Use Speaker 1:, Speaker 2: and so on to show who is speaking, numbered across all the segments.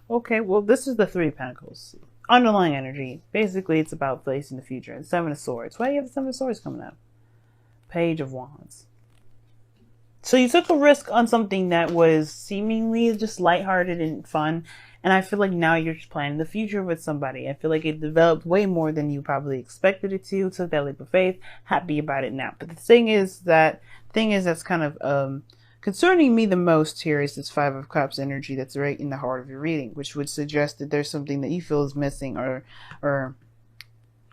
Speaker 1: Okay, well, this is the Three of Pentacles. Underlying energy. Basically, it's about facing the future. And Seven of Swords. Why do you have the Seven of Swords coming up? Page of Wands. So you took a risk on something that was seemingly just lighthearted and fun. And I feel like now you're just planning the future with somebody. I feel like it developed way more than you probably expected it to. Took that leap of faith. Happy about it now. But the thing is that's kind of concerning me the most here is this Five of Cups energy that's right in the heart of your reading, which would suggest that there's something that you feel is missing or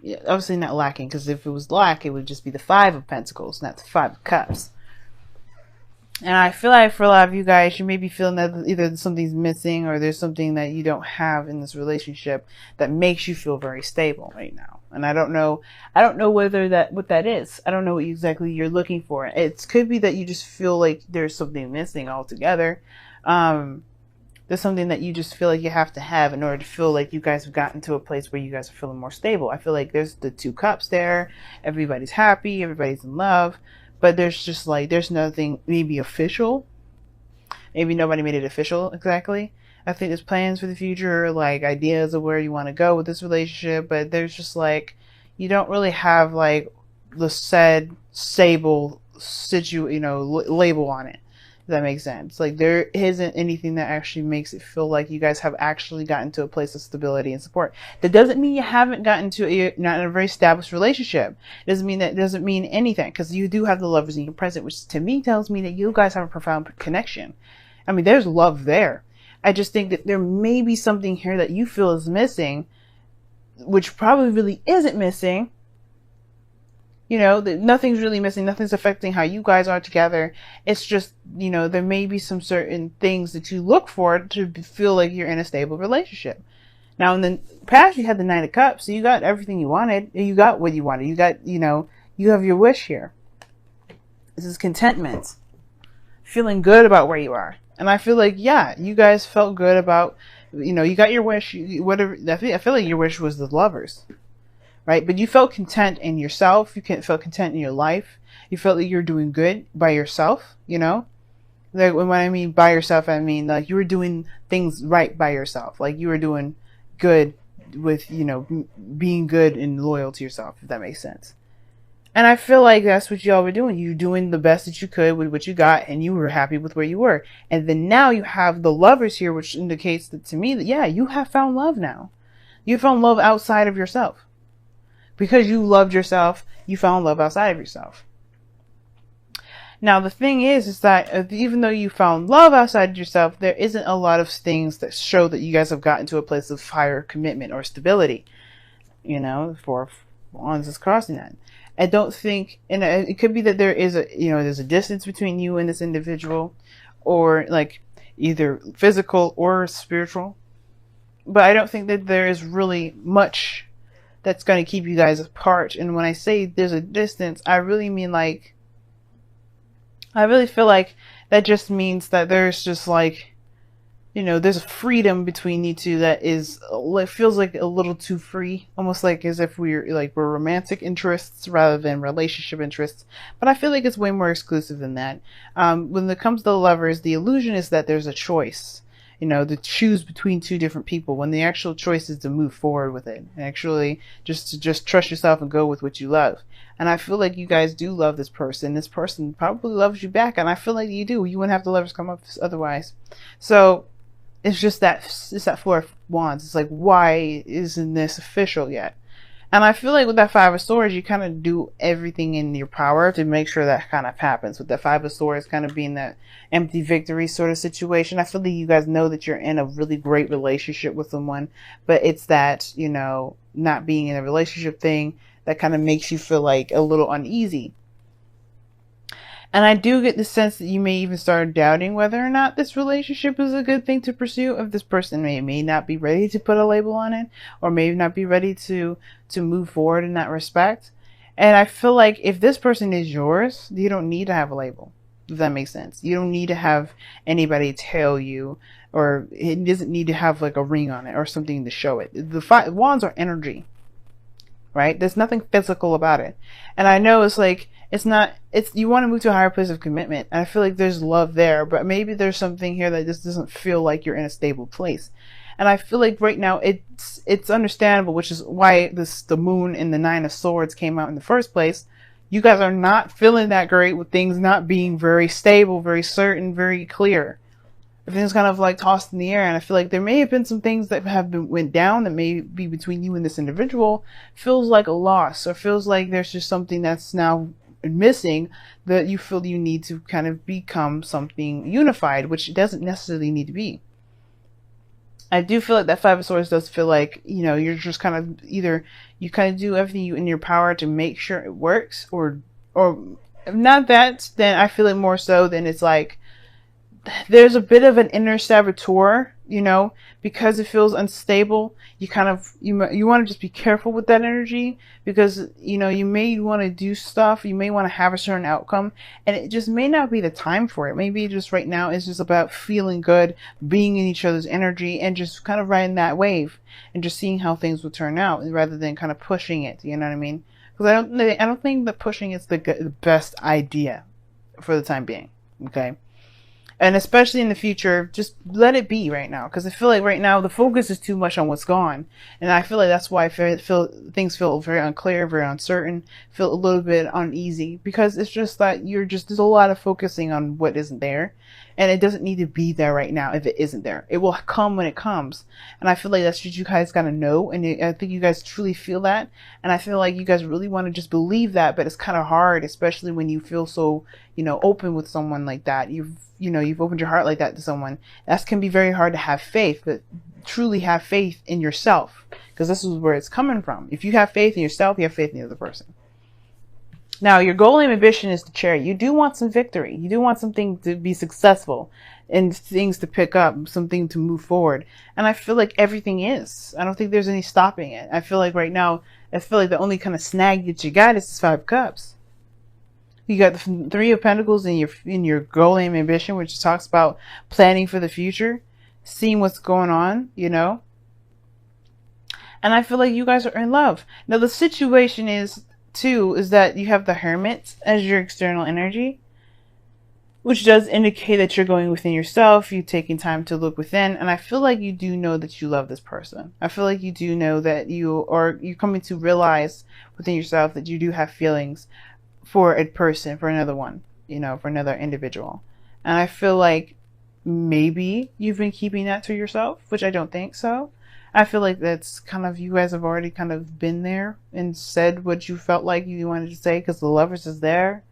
Speaker 1: yeah, obviously not lacking, because if it was lack, it would just be the Five of Pentacles, not the Five of Cups. And I feel like for a lot of you guys, you may be feeling that either something's missing or there's something that you don't have in this relationship that makes you feel very stable right now. And I don't know whether what that is. I don't know what exactly you're looking for. It could be that you just feel like there's something missing altogether. There's something that you just feel like you have to have in order to feel like you guys have gotten to a place where you guys are feeling more stable. I feel like there's the Two Cups there. Everybody's happy. Everybody's in love. But there's just like, there's nothing maybe official. Maybe nobody made it official exactly. I think there's plans for the future, like ideas of where you want to go with this relationship. But there's just like, you don't really have like the said stable label on it. If that makes sense. Like there isn't anything that actually makes it feel like you guys have actually gotten to a place of stability and support. That doesn't mean you haven't gotten to not in a very established relationship. It doesn't mean anything, because you do have the lovers in your present, which to me tells me that you guys have a profound connection. I mean, there's love there. I just think that there may be something here that you feel is missing, which probably really isn't missing. Nothing's really missing. Nothing's affecting how you guys are together. It's just, there may be some certain things that you look for to feel like you're in a stable relationship. Now, in the past, you had the Nine of Cups, so you got everything you wanted. You got what you wanted. You got, you have your wish here. This is contentment. Feeling good about where you are. And I feel like, yeah, you guys felt good about, you got your wish, whatever. I feel like your wish was the lovers. Right? But you felt content in yourself. You felt content in your life. You felt like you were doing good by yourself, Like when I mean by yourself, I mean like you were doing things right by yourself. Like you were doing good with, being good and loyal to yourself, if that makes sense. And I feel like that's what y'all were doing. You were doing the best that you could with what you got, and you were happy with where you were. And then now you have the lovers here, which indicates that to me that, yeah, you have found love now. You found love outside of yourself. Because you loved yourself, you found love outside of yourself. Now, the thing is that even though you found love outside of yourself, there isn't a lot of things that show that you guys have gotten to a place of higher commitment or stability. For Wands is crossing that. I don't think, and it could be that there is there's a distance between you and this individual, or like either physical or spiritual. But I don't think that there is really much that's going to keep you guys apart. And when I say there's a distance, I really mean like, I really feel like that just means that there's just like, there's a freedom between you two that feels like a little too free, almost like as if we're romantic interests rather than relationship interests. But I feel like it's way more exclusive than that. When it comes to the lovers, the illusion is that there's a choice. To choose between two different people, when the actual choice is to move forward with it and actually just trust yourself and go with what you love. And I feel like you guys do love this person. This person probably loves you back, and I feel like you do. You wouldn't have the lovers come up otherwise. So it's just that Four of Wands. It's like, why isn't this official yet? And I feel like with that Five of Swords, you kind of do everything in your power to make sure that kind of happens. With that Five of Swords kind of being that empty victory sort of situation, I feel like you guys know that you're in a really great relationship with someone, but it's that, not being in a relationship thing that kind of makes you feel like a little uneasy. And I do get the sense that you may even start doubting whether or not this relationship is a good thing to pursue. If this person may not be ready to put a label on it, or may not be ready to move forward in that respect. And I feel like if this person is yours, you don't need to have a label. If that makes sense. You don't need to have anybody tell you, or it doesn't need to have like a ring on it or something to show it. The Wands are energy. Right? There's nothing physical about it. And I know it's like, It's you want to move to a higher place of commitment. And I feel like there's love there, but maybe there's something here that just doesn't feel like you're in a stable place. And I feel like right now it's understandable, which is why the moon and the 9 of swords came out in the first place. You guys are not feeling that great with things not being very stable, very certain, very clear. Everything's kind of like tossed in the air, and I feel like there may have been some things that went down that may be between you and this individual. Feels like a loss, or feels like there's just something that's now missing that you feel you need to kind of become something unified, which doesn't necessarily need to be. I do feel like that 5 of swords does feel like, you're just kind of either you kind of do everything in your power to make sure it works, or if not that, then I feel it more so than it's like there's a bit of an inner saboteur, because it feels unstable. You kind of, you want to just be careful with that energy, because, you may want to do stuff. You may want to have a certain outcome, and it just may not be the time for it. Maybe just right now it's just about feeling good, being in each other's energy, and just kind of riding that wave and just seeing how things will turn out rather than kind of pushing it. You know what I mean? Because I don't think that pushing is the best idea for the time being. Okay. And especially in the future, just let it be right now. Because I feel like right now the focus is too much on what's gone. And I feel like that's why things feel very unclear, very uncertain, feel a little bit uneasy. Because it's just that there's a lot of focusing on what isn't there. And it doesn't need to be there right now if it isn't there. It will come when it comes. And I feel like that's what you guys gotta know. And I think you guys truly feel that. And I feel like you guys really want to just believe that. But it's kind of hard, especially when you feel so, open with someone like that. You've opened your heart like that to someone. That can be very hard to have faith, but truly have faith in yourself, because this is where it's coming from. If you have faith in yourself, you have faith in the other person. Now, your goal and ambition is the Chariot. You do want some victory. You do want something to be successful and things to pick up, something to move forward. And I feel like everything is. I don't think there's any stopping it. I feel like right now, the only kind of snag that you got is this 5 of Cups. You got the 3 of Pentacles in your goal and ambition, which talks about planning for the future, seeing what's going on, And I feel like you guys are in love. Now, the situation is that you have the Hermit as your external energy, which does indicate that you're going within yourself, you taking time to look within. And I feel like you do know that you love this person. I feel like you do know that you're coming to realize within yourself that you do have feelings for a person, for another one, for another individual. And I feel like maybe you've been keeping that to yourself, which I don't think so. I feel like that's kind of, you guys have already kind of been there and said what you felt like you wanted to say, because the Lovers is there.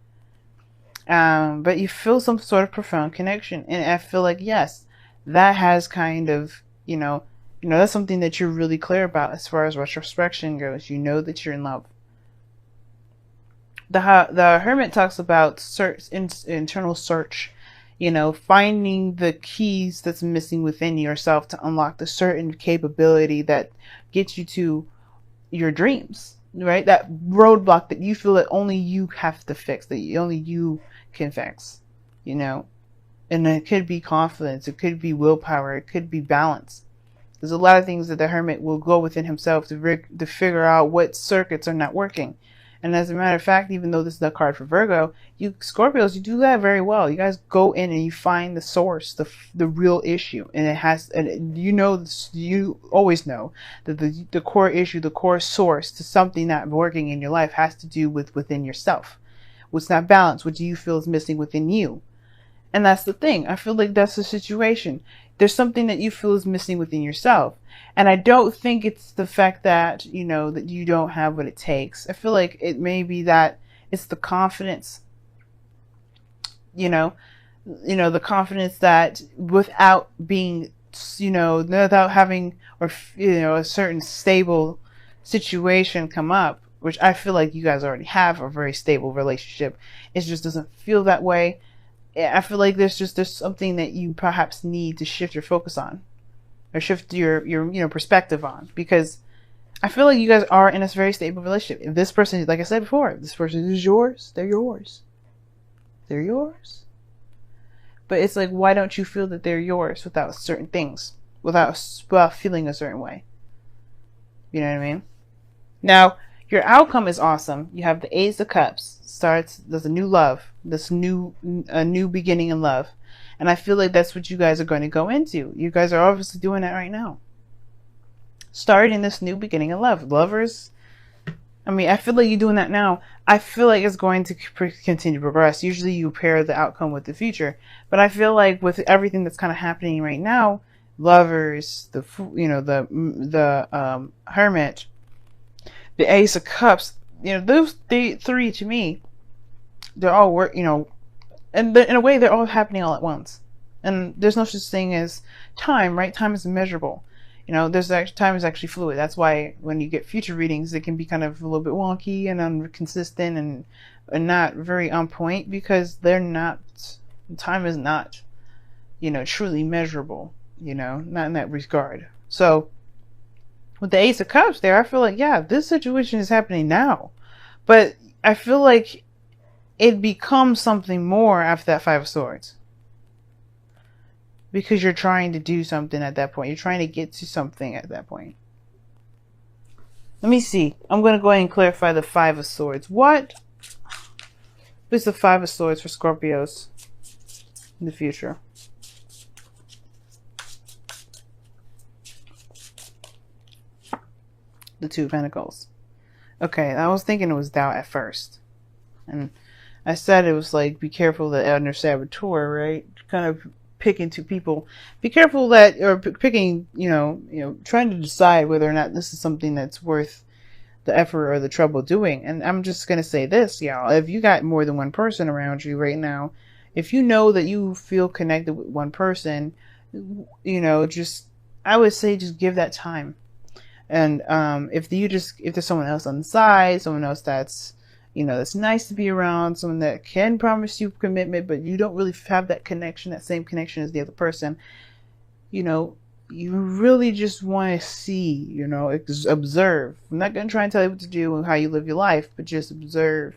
Speaker 1: But you feel some sort of profound connection. And I feel like, yes, that has kind of, that's something that you're really clear about as far as retrospection goes. You know that you're in love. The Hermit talks about internal search, finding the keys that's missing within yourself to unlock the certain capability that gets you to your dreams, right? That roadblock that you feel that only you have to fix, that only you can fix, And it could be confidence, it could be willpower, it could be balance. There's a lot of things that the Hermit will go within himself to figure out what circuits are not working. And as a matter of fact, even though this is the card for Virgo, you Scorpios, you do that very well. You guys go in and you find the source, the real issue. And you always know that the core issue, the core source to something not working in your life has to do with within yourself. What's not balanced? What do you feel is missing within you? And that's the thing. I feel like that's the situation. There's something that you feel is missing within yourself. And I don't think it's the fact that, that you don't have what it takes. I feel like it may be that it's the confidence, the confidence that without being, without having, a certain stable situation come up, which I feel like you guys already have a very stable relationship. It just doesn't feel that way. I feel like there's something that you perhaps need to shift your focus on, or shift your perspective on, because I feel like you guys are in a very stable relationship. If this person, like I said before, if this person is yours, they're yours. They're yours. But it's like, why don't you feel that they're yours without certain things, without feeling a certain way? You know what I mean? Now, Your outcome is awesome. You have the Ace of Cups. There's a new love, a new beginning in love. And I feel like that's what you guys are going to go into. You guys are obviously doing that right now. Starting this new beginning in love. Lovers, I mean, I feel like you're doing that now. I feel like it's going to continue to progress. Usually you pair the outcome with the future. But I feel like with everything that's kind of happening right now, Lovers, the Hermit, the Ace of Cups, those three to me, they're all and in a way they're all happening all at once. And there's no such thing as time, right? Time is immeasurable. Time is actually fluid. That's why when you get future readings, it can be kind of a little bit wonky and inconsistent and not very on point, because time is not, truly measurable, not in that regard. So with the Ace of Cups there, I feel like, yeah, this situation is happening now. But I feel like it becomes something more after that Five of Swords. Because you're trying to do something at that point. You're trying to get to something at that point. Let me see. I'm going to go ahead and clarify the Five of Swords. What is the Five of Swords for Scorpios in the future? The Two of Pentacles. Okay, I was thinking it was doubt at first. And I said it was like, be careful the elder saboteur, right? Kind of picking two people. Be careful that, or picking, trying to decide whether or not this is something that's worth the effort or the trouble doing. And I'm just going to say this, y'all. If you got more than one person around you right now, if you know that you feel connected with one person, I would say just give that time. And if there's someone else on the side, someone else that's that's nice to be around, someone that can promise you commitment, but you don't really have that connection, that same connection as the other person, you really just want to see, observe. I'm not going to try and tell you what to do and how you live your life, but just observe.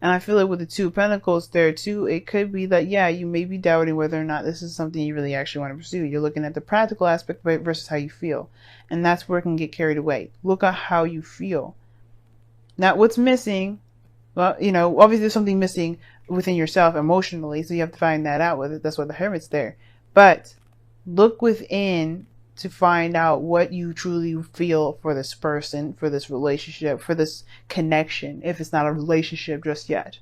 Speaker 1: And I feel like with the Two of Pentacles there too, it could be that, yeah, you may be doubting whether or not this is something you really actually want to pursue. You're looking at the practical aspect versus how you feel. And that's where it can get carried away. Look at how you feel. Not what's missing. Well, obviously there's something missing within yourself emotionally, so you have to find that out with it. That's why the Hermit's there. But look within to find out what you truly feel for this person, for this relationship, for this connection, if it's not a relationship just yet.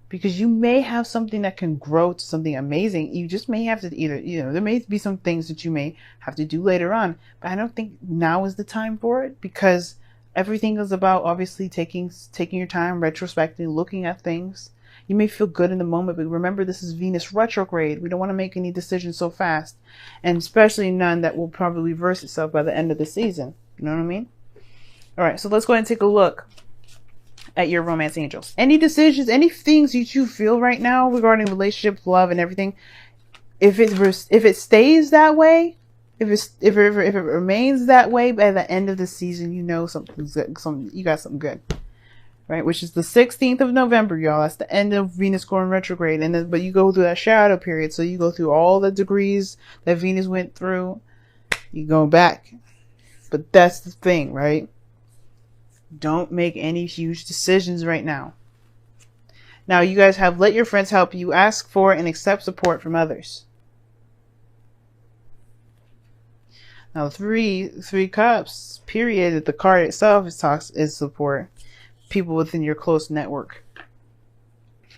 Speaker 1: Because you may have something that can grow to something amazing. You just may have to there may be some things that you may have to do later on. But I don't think now is the time for it, because everything is about obviously taking your time, retrospecting, looking at things. You may feel good in the moment, but remember, this is Venus retrograde. We don't want to make any decisions so fast, and especially none that will probably reverse itself by the end of the season. You know what I mean? All right, so let's go ahead and take a look at your romance angels. Any decisions, any things that you feel right now regarding relationships, love, and everything, if it stays that way, if it remains that way by the end of the season, something's good. You got something good, right? Which is the 16th of November, y'all. That's the end of Venus going retrograde, but you go through that shadow period. So you go through all the degrees that Venus went through. You go back, but that's the thing, right? Don't make any huge decisions right now. Now you guys have let your friends help you. Ask for and accept support from others. Now, three cups, period, the card itself is support. People within your close network.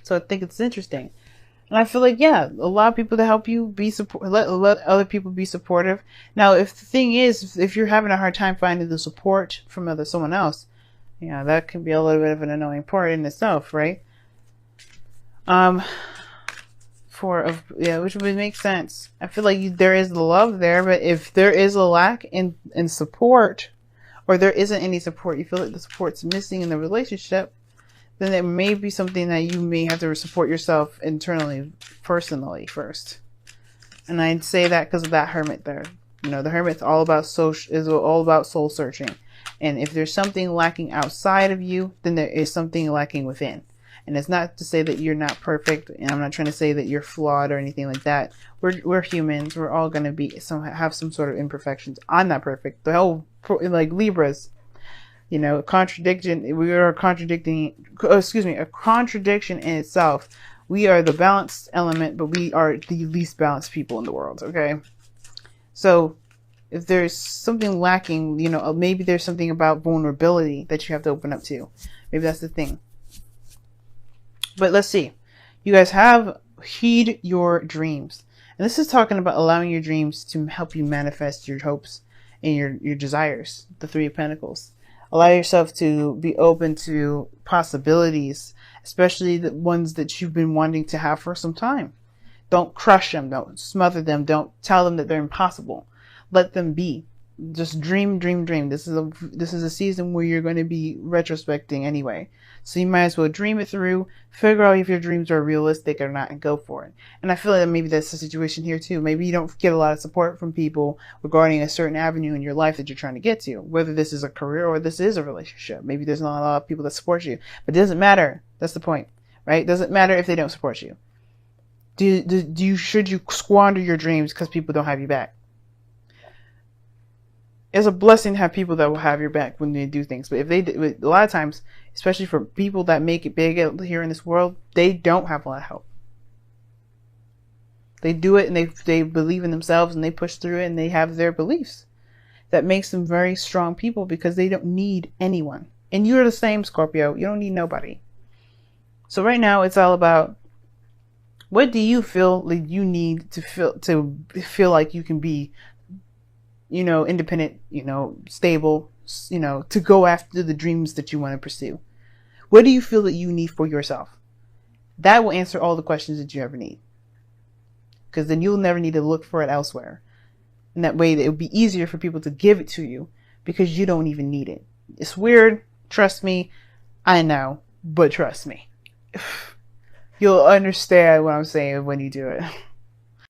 Speaker 1: So I think it's interesting. And I feel like, yeah, a lot of people to help you be support, let other people be supportive. Now, if the thing is, if you're having a hard time finding the support from someone else, that can be a little bit of an annoying part in itself, right? Which would make sense. I feel like there is the love there, but if there is a lack in support, or there isn't any support, you feel like the support's missing in the relationship, then it may be something that you may have to support yourself internally, personally first. And I'd say that because of that Hermit there. The Hermit's all about soul searching. And if there's something lacking outside of you, then there is something lacking within. And it's not to say that you're not perfect, and I'm not trying to say that you're flawed or anything like that. We're humans. We're all going to have some sort of imperfections. I'm not perfect. The whole, like Libras, You know, contradiction. We are contradicting. Excuse me, a contradiction in itself. We are the balanced element, but we are the least balanced people in the world. Okay, so if there's something lacking, you know, maybe there's something about vulnerability that you have to open up to. Maybe that's the thing. But let's see. You guys have heed your dreams. And this is talking about allowing your dreams to help you manifest your hopes and your desires. The Three of Pentacles. Allow yourself to be open to possibilities, especially the ones that you've been wanting to have for some time. Don't crush them. Don't smother them. Don't tell them that they're impossible. Let them be. Just dream, dream, dream. This is a season where you're going to be retrospecting anyway. So you might as well dream it through, figure out if your dreams are realistic or not, and go for it. And I feel like maybe that's the situation here too. Maybe you don't get a lot of support from people regarding a certain avenue in your life that you're trying to get to, whether this is a career or this is a relationship. Maybe there's not a lot of people that support you, but it doesn't matter. That's the point, right? It doesn't matter if they don't support you. Should you squander your dreams because people don't have you back? It's a blessing to have people that will have your back when they do things. But if they do, a lot of times, especially for people that make it big here in this world, they don't have a lot of help. They do it and they believe in themselves and they push through it and they have their beliefs. That makes them very strong people because they don't need anyone. And you're the same, Scorpio. You don't need nobody. So right now it's all about, what do you feel like you need to feel like you can be, you know, independent, you know, stable, you know, to go after the dreams that you want to pursue? What do you feel that you need for yourself? That will answer all the questions that you ever need. Because then you'll never need to look for it elsewhere. And that way it would be easier for people to give it to you because you don't even need it. It's weird. Trust me. I know, but trust me. You'll understand what I'm saying when you do it.